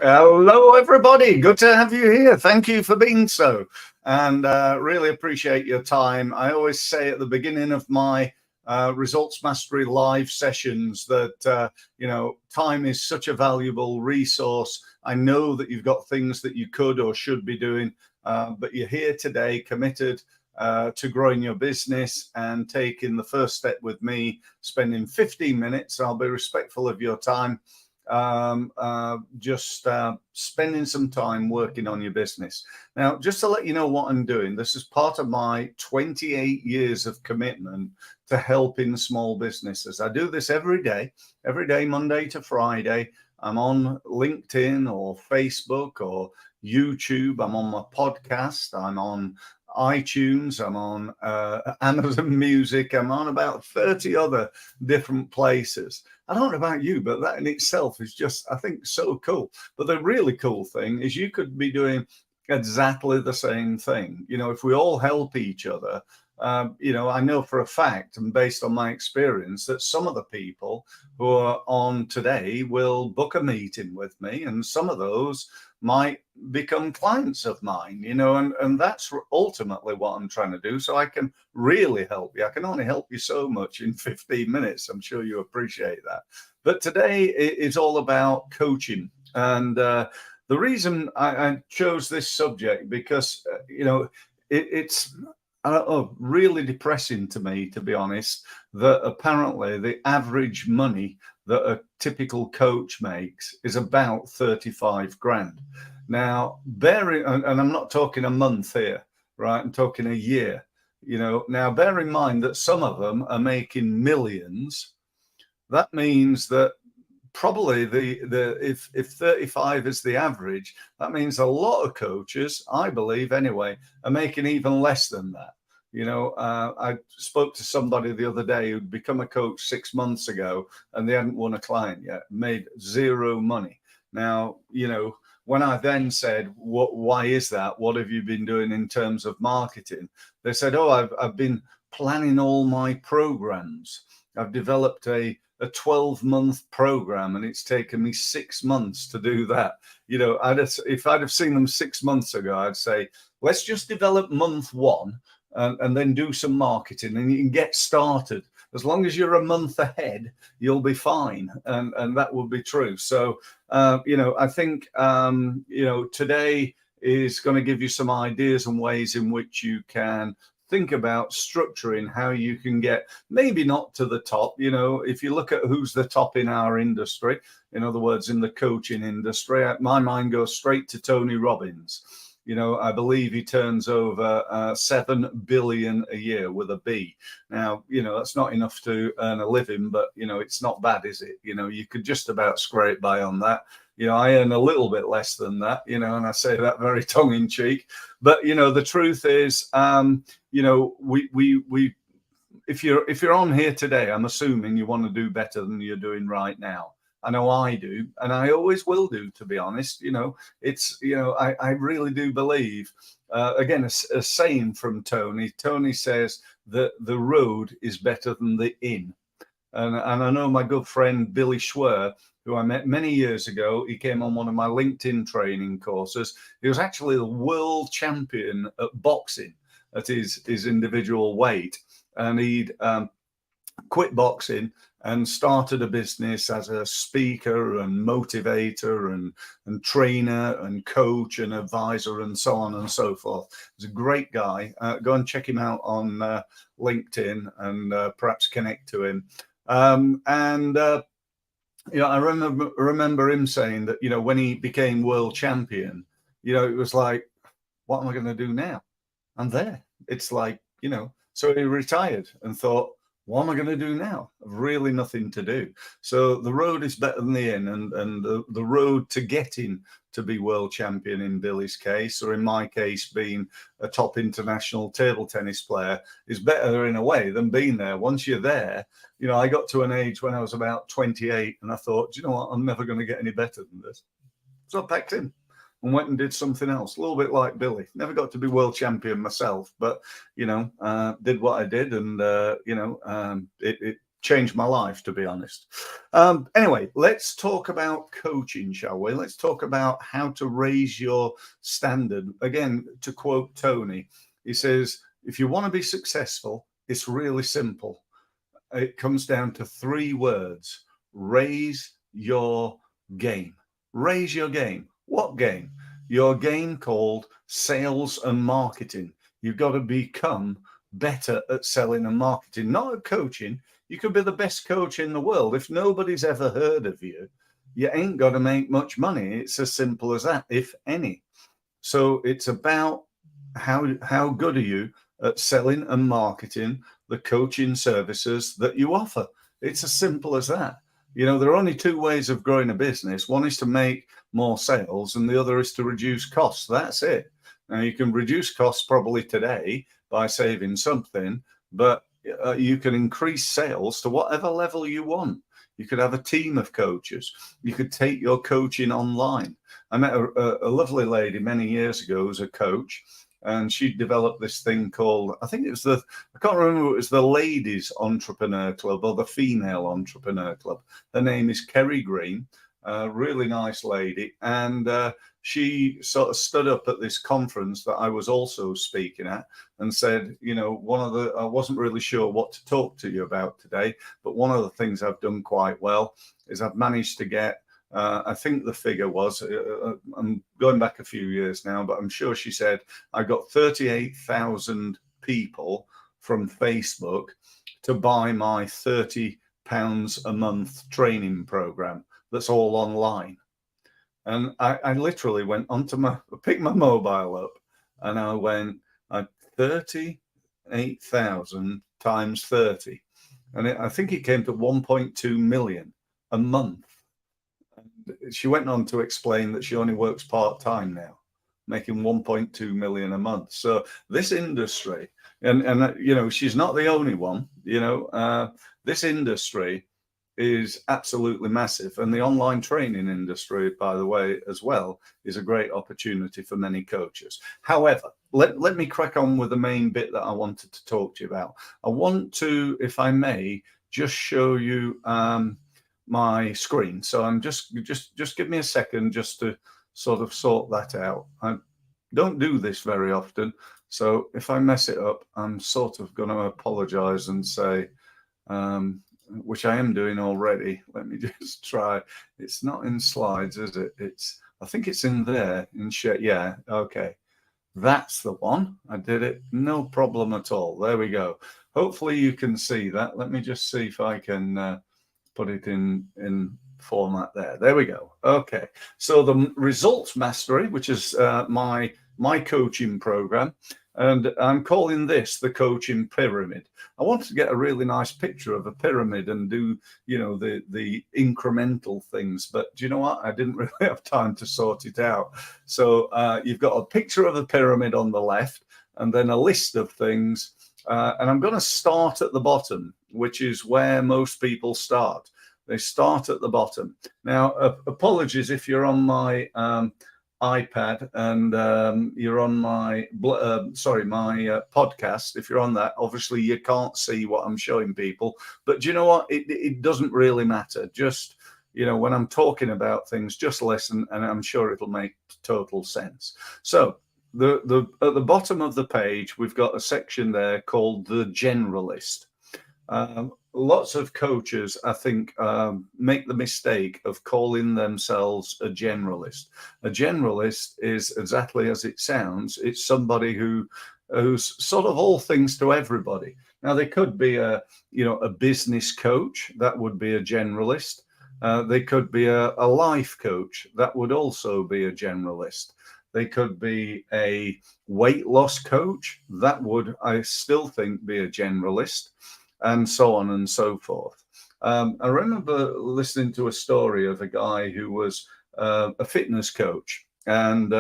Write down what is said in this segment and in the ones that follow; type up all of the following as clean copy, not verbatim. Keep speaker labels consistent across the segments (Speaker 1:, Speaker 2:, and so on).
Speaker 1: Hello, everybody. Good to have you here. Thank you for being so, and really appreciate your time. I always say at the beginning of my Results Mastery live sessions that, time is such a valuable resource. I know that you've got things that you could or should be doing, but you're here today committed to growing your business and taking the first step with me, spending 15 minutes. I'll be respectful of your time. Just spending some time working on your business. Now, just to let you know what I'm doing, this is part of my 28 years of commitment to helping small businesses. I do this every day, Monday to Friday. I'm on LinkedIn or Facebook or YouTube. I'm on my podcast. I'm on iTunes. I'm on Amazon Music. I'm on about 30 other different places. I don't know about you, but that in itself is just, I think, so cool. But the really cool thing is you could be doing exactly the same thing. If we all help each other, I know for a fact and based on my experience that some of the people who are on today will book a meeting with me, and some of those might become clients of mine, and that's ultimately what I'm trying to do. So I can really help you. I can only help you so much in 15 minutes. I'm sure you appreciate that. But today is all about coaching. And the reason I chose this subject, because, it's really depressing to me, to be honest, that apparently the average money that a typical coach makes is about 35 grand. Now, and I'm not talking a month here, right? I'm talking a year. Now bear in mind that some of them are making millions. That means that probably if 35 is the average, that means a lot of coaches, I believe anyway, are making even less than that. I spoke to somebody the other day who'd become a coach 6 months ago, and they hadn't won a client yet, made zero money. Now, when I then said, why is that? What have you been doing in terms of marketing? They said, I've been planning all my programs. I've developed a 12-month program, and it's taken me 6 months to do that. If I'd have seen them 6 months ago, I'd say, let's just develop month one and then do some marketing, and you can get started. As long as you're a month ahead, you'll be fine. And that will be true. So, I think, today is going to give you some ideas and ways in which you can think about structuring how you can get, maybe not to the top. If you look at who's the top in our industry, in other words, in the coaching industry, my mind goes straight to Tony Robbins. I believe he turns over 7 billion a year with a B. Now, that's not enough to earn a living, but, it's not bad, is it? You could just about scrape by on that. I earn a little bit less than that, and I say that very tongue in cheek. But, the truth is, if you're on here today, I'm assuming you want to do better than you're doing right now. I know I do, and I always will do, to be honest. I really do believe, again, a saying from Tony. Tony says that the road is better than the inn. And I know my good friend Billy Schwer, who I met many years ago, he came on one of my LinkedIn training courses. He was actually the world champion at boxing at his individual weight. And he'd quit boxing and started a business as a speaker and motivator and trainer and coach and advisor and so on and so forth. He's a great guy. Go and check him out on LinkedIn and perhaps connect to him. I remember him saying that, when he became world champion, it was like, what am I going to do now? I'm there. It's like, so he retired and thought, what am I going to do now? I've really nothing to do. So the road is better than the inn, and the road to getting to be world champion in Billy's case, or in my case, being a top international table tennis player, is better in a way than being there. Once you're there, I got to an age when I was about 28, and I thought, do you know what? I'm never going to get any better than this. So I packed in and went and did something else, a little bit like Billy. Never got to be world champion myself, but, did what I did, and, it changed my life, to be honest. Anyway, let's talk about coaching, shall we? Let's talk about how to raise your standard. Again, to quote Tony, he says, if you want to be successful, it's really simple. It comes down to 3 words: raise your game. Raise your game. What game? Your game called sales and marketing. You've got to become better at selling and marketing, not at coaching. You could be the best coach in the world. If nobody's ever heard of you, you ain't got to make much money. It's as simple as that, if any. So it's about how good are you at selling and marketing the coaching services that you offer. It's as simple as that. You know, there are only 2 ways of growing a business. One is to make more sales, and the other is to reduce costs. That's it. Now, you can reduce costs probably today by saving something, but you can increase sales to whatever level you want. You could have a team of coaches. You could take your coaching online. I met a lovely lady many years ago who was a coach, and she developed this thing called, I think it was I can't remember, it was the Ladies Entrepreneur Club or the Female Entrepreneur Club. Her name is Kerry Green, a really nice lady. And she sort of stood up at this conference that I was also speaking at and said, you know, I wasn't really sure what to talk to you about today, but one of the things I've done quite well is I've managed to get, I think the figure was, I'm going back a few years now, but I'm sure she said I got 38,000 people from Facebook to buy my £30 a month training program that's all online. And I literally went onto picked my mobile up, and I went, 38,000 times 30. And I think it came to 1.2 million a month. She went on to explain that she only works part-time now, making 1.2 million a month. So this industry, and you know, she's not the only one, you know, this industry is absolutely massive. And the online training industry, by the way, as well, is a great opportunity for many coaches. However, let me crack on with the main bit that I wanted to talk to you about. I want to, if I may, just show you my screen. So I'm just give me a second just to sort of sort that out. I don't do this very often, so if I mess it up, I'm sort of going to apologize and say, which I am doing already. Let me just try. It's not in slides, is it? I think it's in there in share. Yeah, okay. That's the one. I did it. No problem at all. There we go. Hopefully you can see that. Let me just see if I can put it in format there. There we go. Okay. So the Results Mastery, which is my coaching program, and I'm calling this the coaching pyramid. I wanted to get a really nice picture of a pyramid and do, you know, the incremental things, but do you know what? I didn't really have time to sort it out. So you've got a picture of a pyramid on the left, and then a list of things. And I'm going to start at the bottom, which is where most people start. They start at the bottom. Now, apologies if you're on my iPad and you're on my podcast. If you're on that, obviously you can't see what I'm showing people. But do you know what? It doesn't really matter. Just, you know, when I'm talking about things, just listen, and I'm sure it'll make total sense. So at the bottom of the page, we've got a section there called the generalist. Lots of coaches, I think, make the mistake of calling themselves a generalist. A generalist is exactly as it sounds. It's somebody who's sort of all things to everybody. Now, they could be a business coach. That would be a generalist. They could be a life coach. That would also be a generalist. They could be a weight loss coach. That would, I still think, be a generalist, and so on and so forth. I remember listening to a story of a guy who was a fitness coach, and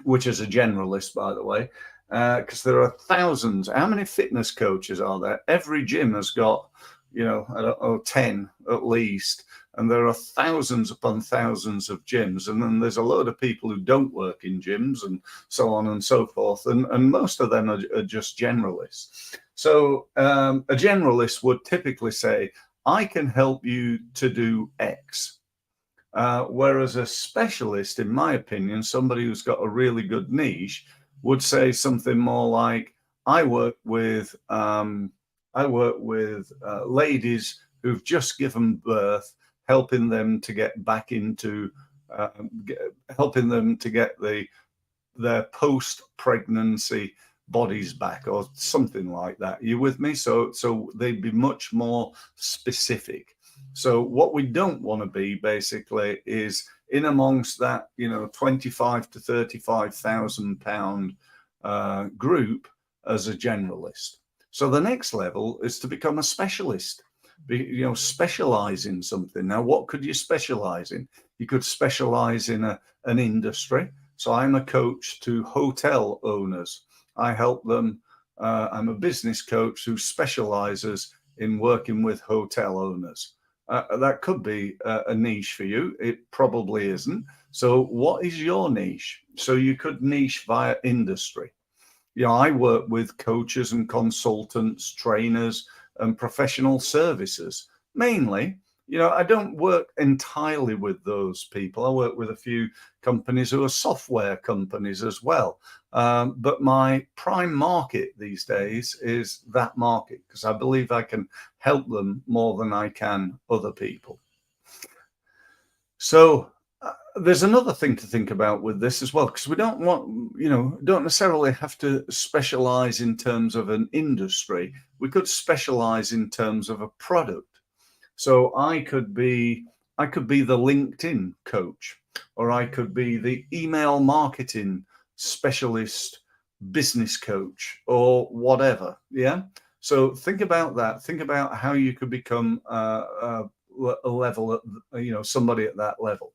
Speaker 1: which is a generalist, by the way, because there are thousands. How many fitness coaches are there? Every gym has got, you know, I don't know, 10 at least. And there are thousands upon thousands of gyms. And then there's a load of people who don't work in gyms and so on and so forth. And most of them are just generalists. So a generalist would typically say, I can help you to do X. Whereas a specialist, in my opinion, somebody who's got a really good niche, would say something more like, I work with ladies who've just given birth, helping them to get back into, helping them to get their post-pregnancy bodies back, or something like that. You with me? So they'd be much more specific. So what we don't want to be basically is in amongst that, 25 to 35,000 pound group as a generalist. So the next level is to become a specialist. Specialize in something. Now, what could you specialize in? You could specialize in an industry. So I'm a coach to hotel owners. I help them. I'm a business coach who specializes in working with hotel owners. That could be a niche for you. It probably isn't. So what is your niche? So you could niche via industry. I work with coaches and consultants, trainers, and professional services. Mainly, I don't work entirely with those people. I work with a few companies who are software companies as well. But my prime market these days is that market, because I believe I can help them more than I can other people. So there's another thing to think about with this as well, because we don't want, don't necessarily have to specialize in terms of an industry. We could specialize in terms of a product. So I could be the LinkedIn coach, or I could be the email marketing specialist business coach, or whatever. Yeah. So think about that. Think about how you could become a level, somebody at that level.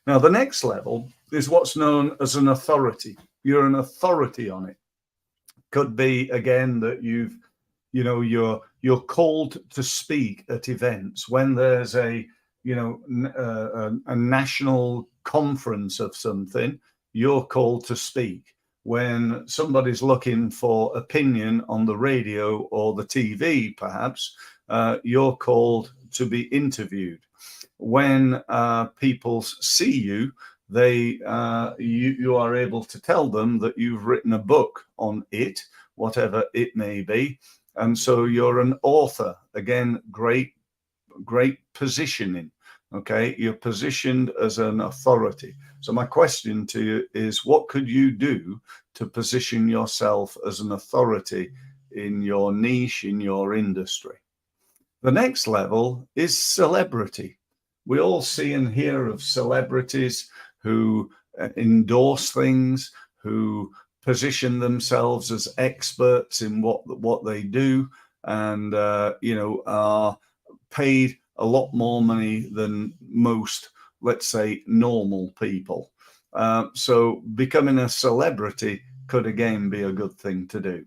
Speaker 1: Now, the next level is what's known as an authority. You're an authority on it. Could be, again, that you're called to speak at events when there's a national conference of something. You're called to speak. When somebody's looking for opinion on the radio or the TV, perhaps, you're called to be interviewed. When people see you, you are able to tell them that you've written a book on it, whatever it may be. And so you're an author. Again, great positioning. Okay, you're positioned as an authority. So my question to you is, what could you do to position yourself as an authority in your niche, in your industry? The next level is celebrity. We all see and hear of celebrities who endorse things, who position themselves as experts in what they do, and are paid a lot more money than most, let's say, normal people. So becoming a celebrity could again be a good thing to do.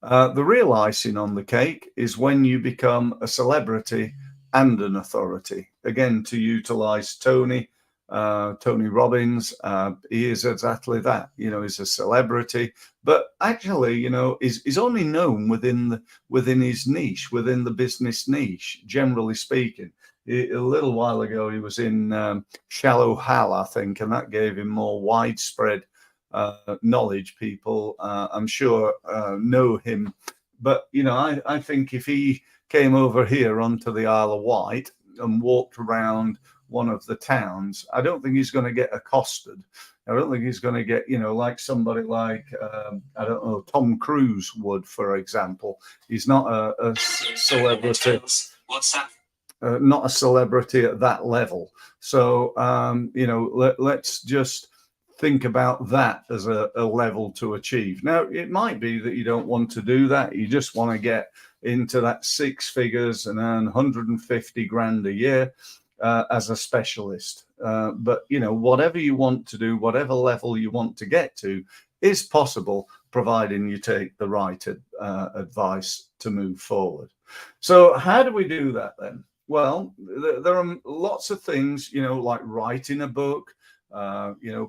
Speaker 1: The real icing on the cake is when you become a celebrity and an authority. Again, to utilize Tony Robbins, he is exactly that. He's a celebrity, but actually, is only known within his niche, within the business niche, generally speaking. A little while ago, he was in Shallow Hal, I think, and that gave him more widespread knowledge. People, I'm sure, know him. But, I think if he came over here onto the Isle of Wight and walked around one of the towns, I don't think he's going to get accosted. I don't think he's going to get, like somebody like, I don't know, Tom Cruise would, for example. He's not a celebrity. What's that? Not a celebrity at that level. So, let's just think about that as a level to achieve. Now, it might be that you don't want to do that. You just want to get into that six figures and earn 150 grand a year as a specialist. But, whatever you want to do, whatever level you want to get to is possible, providing you take the right advice to move forward. So how do we do that then? Well, there are lots of things, like writing a book,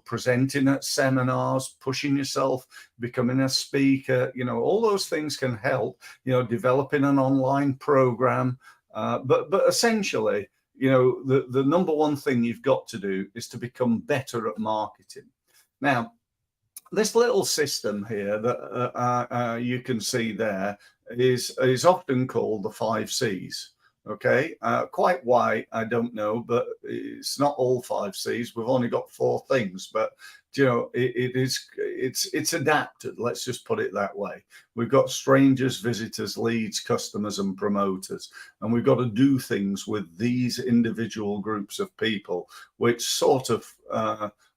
Speaker 1: presenting at seminars, pushing yourself, becoming a speaker, all those things can help, developing an online program. But essentially, the number one thing you've got to do is to become better at marketing. Now, this little system here that you can see there is often called the 5 C's. Okay, quite why, I don't know, but it's not all 5 C's. We've only got 4 things, but it's adapted. Let's just put it that way. We've got strangers, visitors, leads, customers, and promoters, and we've got to do things with these individual groups of people, which sort of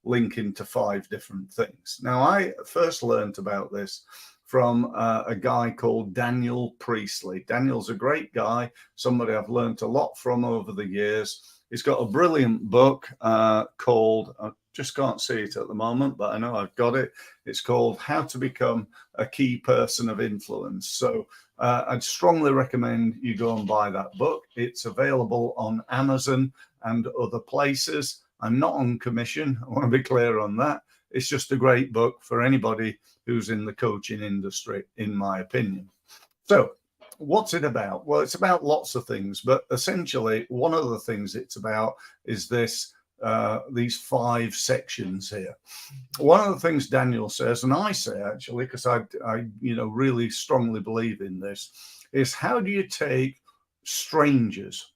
Speaker 1: link into 5 different things. Now, I first learned about this from a guy called Daniel Priestley. Daniel's a great guy, somebody I've learned a lot from over the years. He's got a brilliant book called, I just can't see it at the moment, but I know I've got it. It's called How to Become a Key Person of Influence. So I'd strongly recommend you go and buy that book. It's available on Amazon and other places. I'm not on commission. I want to be clear on that. It's just a great book for anybody who's in the coaching industry, in my opinion. So what's it about? Well, it's about lots of things, but essentially one of the things it's about is these 5 sections here. One of the things Daniel says, and I say actually, because I really strongly believe in this, is how do you take strangers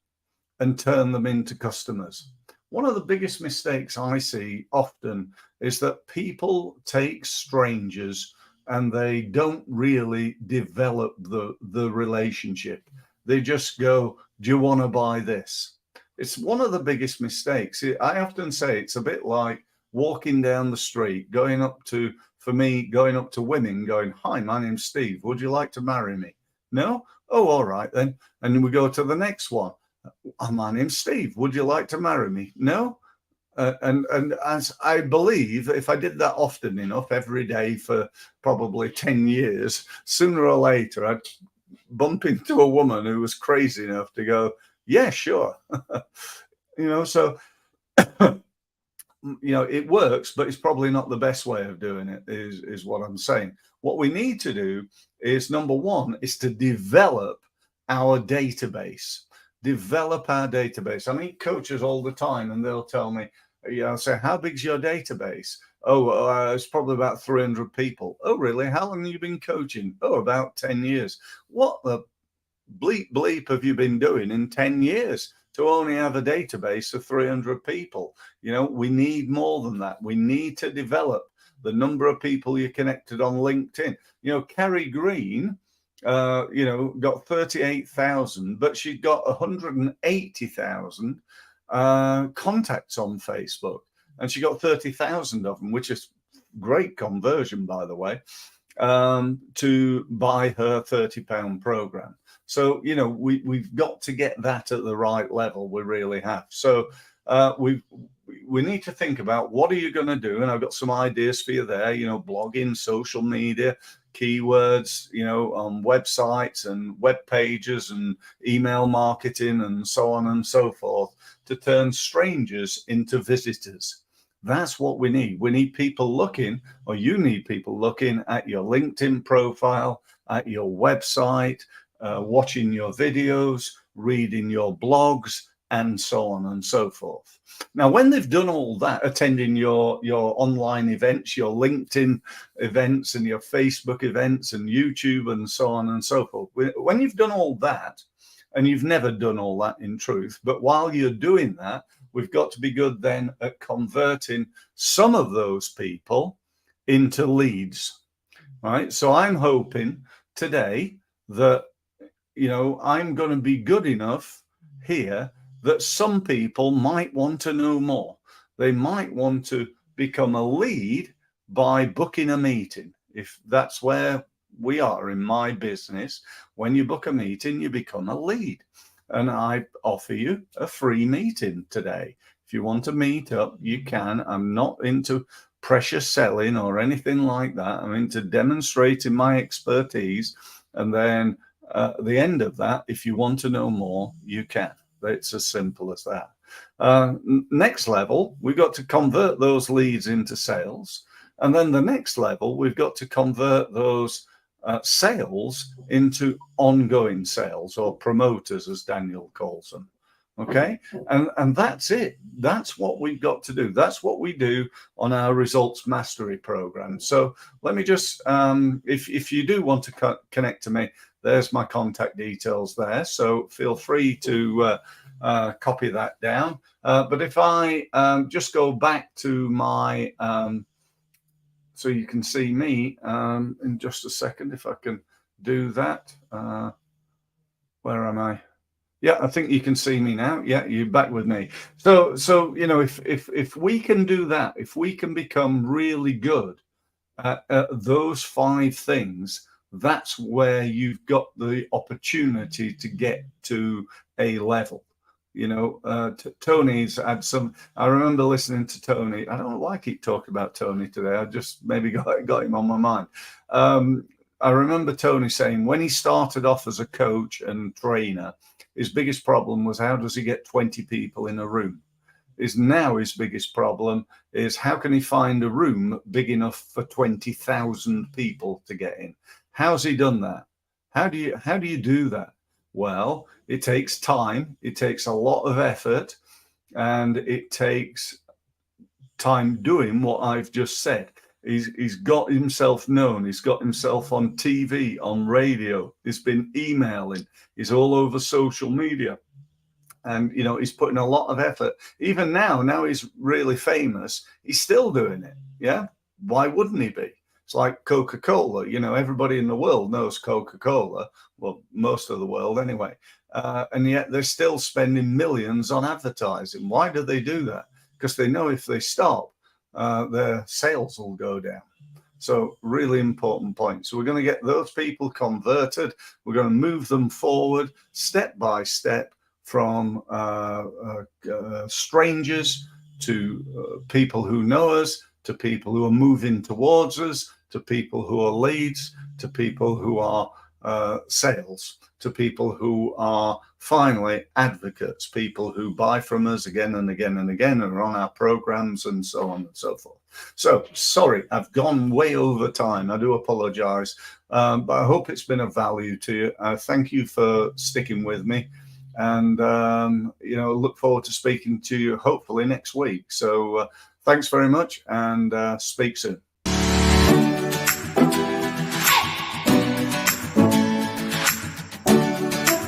Speaker 1: and turn them into customers? One of the biggest mistakes I see often is that people take strangers and they don't really develop the relationship. They just go, do you want to buy this? It's one of the biggest mistakes. I often say it's a bit like walking down the street, going up to women, going, hi, my name's Steve. Would you like to marry me? No? Oh, all right then. And we go to the next one. My name's Steve. Would you like to marry me? No? And as I believe, if I did that often enough, every day for probably 10 years, sooner or later, I'd bump into a woman who was crazy enough to go, yeah, sure. So, it works, but it's probably not the best way of doing it, is what I'm saying. What we need to do is, number one, is to develop our database. Develop our database. I meet coaches all the time and they'll tell me, say, how big's your database? Oh, it's probably about 300 people. Oh, really? How long have you been coaching? Oh, about 10 years. What the bleep have you been doing in 10 years to only have a database of 300 people? We need more than that. We need to develop the number of people you're connected on LinkedIn. Kerry Green, got 38,000, but she got 180,000 contacts on Facebook, and she got 30,000 of them, which is great conversion, by the way, to buy her £30 program. So, we've got to get that at the right level. We really have. So we need to think about, what are you going to do? And I've got some ideas for you there, blogging, social media, keywords, on websites and web pages and email marketing and so on and so forth, to turn strangers into visitors. That's what we need. We need people looking, or you need people looking at your LinkedIn profile, at your website, watching your videos, reading your blogs, and so on and so forth. Now, when they've done all that, attending your online events, your LinkedIn events and your Facebook events and YouTube and so on and so forth, when you've done all that, and you've never done all that in truth, but while you're doing that, we've got to be good then at converting some of those people into leads, right? So I'm hoping today that, I'm going to be good enough here that some people might want to know more. They might want to become a lead by booking a meeting. If that's where we are in my business, when you book a meeting, you become a lead. And I offer you a free meeting today. If you want to meet up, you can. I'm not into pressure selling or anything like that. I'm into demonstrating my expertise. And then at the end of that, if you want to know more, you can. It's as simple as that. Next level, we've got to convert those leads into sales. And then the next level, we've got to convert those sales into ongoing sales, or promoters, as Daniel calls them. Okay, and that's it. That's what we've got to do. That's what we do on our results mastery program. So let me just, if you do want to connect to me, there's my contact details there. So feel free to copy that down. But if I just go back to my, so you can see me in just a second, if I can do that. Where am I? Yeah, I think you can see me now. Yeah, you're back with me. So you know, if we can do that, if we can become really good at those 5 things, that's where you've got the opportunity to get to a level. You know, Tony's had some. I remember listening to Tony. I don't know why I keep talking about Tony today. I just maybe got him on my mind. I remember Tony saying when he started off as a coach and trainer, his biggest problem was how does he get 20 people in a room? Now his biggest problem is how can he find a room big enough for 20,000 people to get in? How's he done that? How do you do that? Well, it takes time, it takes a lot of effort, and it takes time doing what I've just said. He's got himself known. He's got himself on TV, on radio. He's been emailing. He's all over social media. And, you know, he's putting a lot of effort. Even now he's really famous. He's still doing it. Yeah. Why wouldn't he be? It's like Coca-Cola. You know, everybody in the world knows Coca-Cola. Well, most of the world anyway. And yet they're still spending millions on advertising. Why do they do that? Because they know if they stop, their sales will go down. So really important point. So we're going to get those people converted. We're going to move them forward step by step from strangers to people who know us, to people who are moving towards us, to people who are leads, to people who are sales, to people who are finally advocates, people who buy from us again and again and again and are on our programs and so on and so forth. So sorry, I've gone way over time. I do apologize, but I hope it's been of value to you. Thank you for sticking with me, and you know, look forward to speaking to you hopefully next week. So thanks very much, and speak soon.